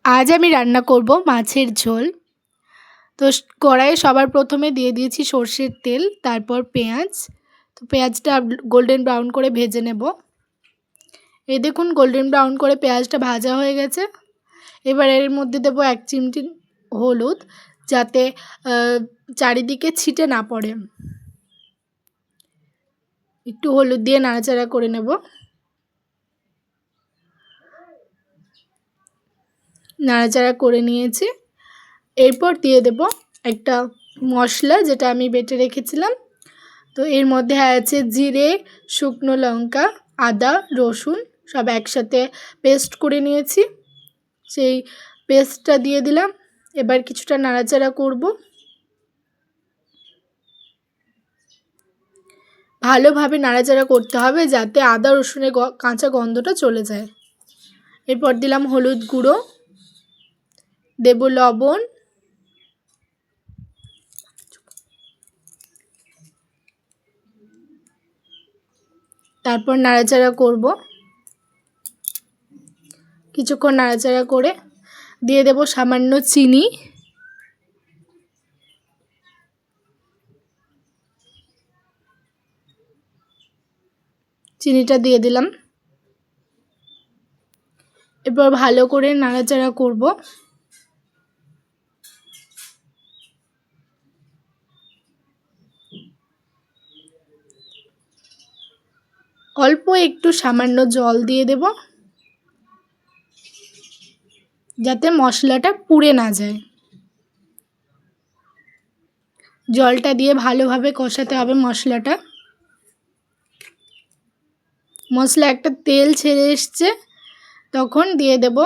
আজ আমি রান্না করব মাছের ঝোল। তো কড়াইয়ে সবার প্রথমে দিয়ে দিয়েছি সর্ষের তেল, তারপর পেঁয়াজ। তো পেঁয়াজটা গোল্ডেন ব্রাউন করে ভেজে নেব। এই দেখুন গোল্ডেন ব্রাউন করে পেঁয়াজটা ভাজা হয়ে গেছে। এবার এর মধ্যে দেবো 1 চিমটি হলুদ, যাতে চারিদিকে ছিটে না পড়ে। একটু হলুদ দিয়ে নাড়াচাড়া করে নেব। নাড়াচাড়া করে নিয়েছি। এরপর দিয়ে দেব একটা মশলা, যেটা আমি বেটে রেখেছিলাম। তো এর মধ্যে আছে জিরে, শুকনো লঙ্কা, আদা, রসুন সব একসাথে পেস্ট করে নিয়েছি। সেই পেস্টটা দিয়ে দিলাম। এবার কিছুটা নাড়াচাড়া করব। ভালোভাবে নাড়াচাড়া করতে হবে, যাতে আদা রসুনের কাঁচা গন্ধটা চলে যায়। এরপর দিলাম হলুদ গুঁড়ো, দেব লবণ, তারপর নাড়াচাড়া করব। কিছুক্ষণ নাড়াচাড়া করে দিয়ে দেব সামান্য চিনি। চিনিটা দিয়ে দিলাম। এরপর ভালো করে নাড়াচাড়া করব। অল্প একটু সামান্য জল দিয়ে দেব, যাতে মশলাটা পুড়ে না যায়। জলটা দিয়ে ভালোভাবে কষাতে হবে মশলাটা। মশলা একটা তেল ছেড়ে এসছে, তখন দিয়ে দেব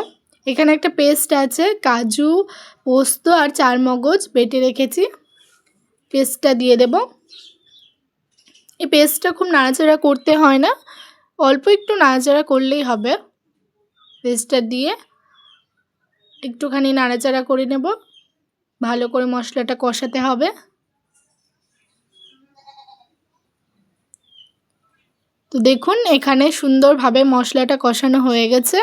এখানে একটা পেস্ট আছে, কাজু, পোস্ত আর চারমগজ বেটে রেখেছি। পেস্টটা দিয়ে দেব। এই পেস্টটা খুব নাড়াচাড়া করতে হয় না, অল্প একটু নাড়াচাড়া করলেই হবে। পেস্টটা দিয়ে একটুখানি নাড়াচাড়া করে নেব। ভালো করে মশলাটা কষাতে হবে। তো দেখুন এখানে সুন্দরভাবে মশলাটা কষানো হয়ে গেছে।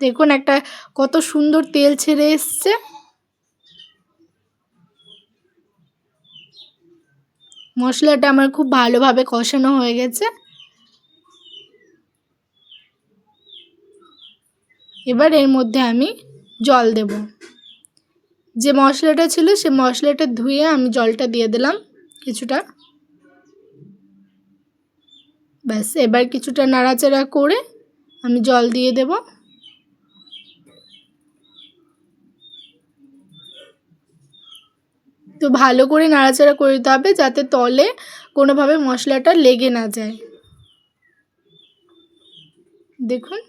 দেখুন একটা কত সুন্দর তেল ছেড়ে এসছে। মশলাটা আমার খুব ভালোভাবে কষানো হয়ে গেছে। এবার এর মধ্যে আমি জল দেব। যে মশলাটা ছিল সে মশলাটা ধুয়ে আমি জলটা দিয়ে দিলাম কিছুটা। ব্যাস, এবার কিছুটা নাড়াচাড়া করে আমি জল দিয়ে দেব। তো ভালো করে নাড়াচাড়া করে দিতে হবে, যাতে তলে কোনোভাবে মশলাটা লেগে না যায়। দেখুন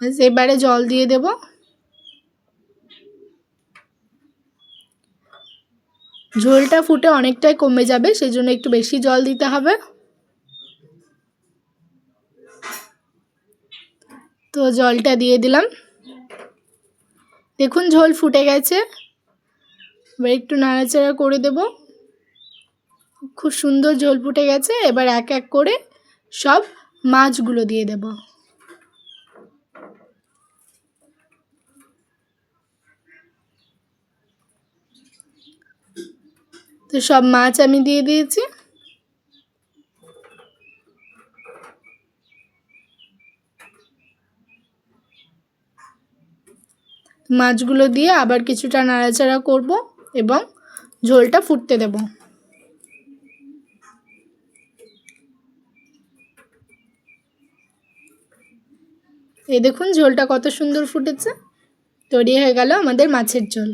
ব্যাস, এবারে জল দিয়ে দেব। ঝোলটা ফুটে অনেকটাই কমে যাবে, সেজন্য একটু বেশি জল দিতে হবে। তো জলটা দিয়ে দিলাম। দেখুন ঝোল ফুটে গেছে। এবার একটু নাড়াচাড়া করে দেব। খুব সুন্দর ঝোল ফুটে গেছে। এবার এক এক করে সব মাছগুলো দিয়ে দেব। তো সব মাছ আমি দিয়ে দিয়েছি। মাছগুলো দিয়ে আবার কিছুটা নাড়াচাড়া করব এবং ঝোলটা ফুটতে দেব। এই দেখুন ঝোলটা কত সুন্দর ফুটেছে। তৈরি হয়ে গেল আমাদের মাছের ঝোল।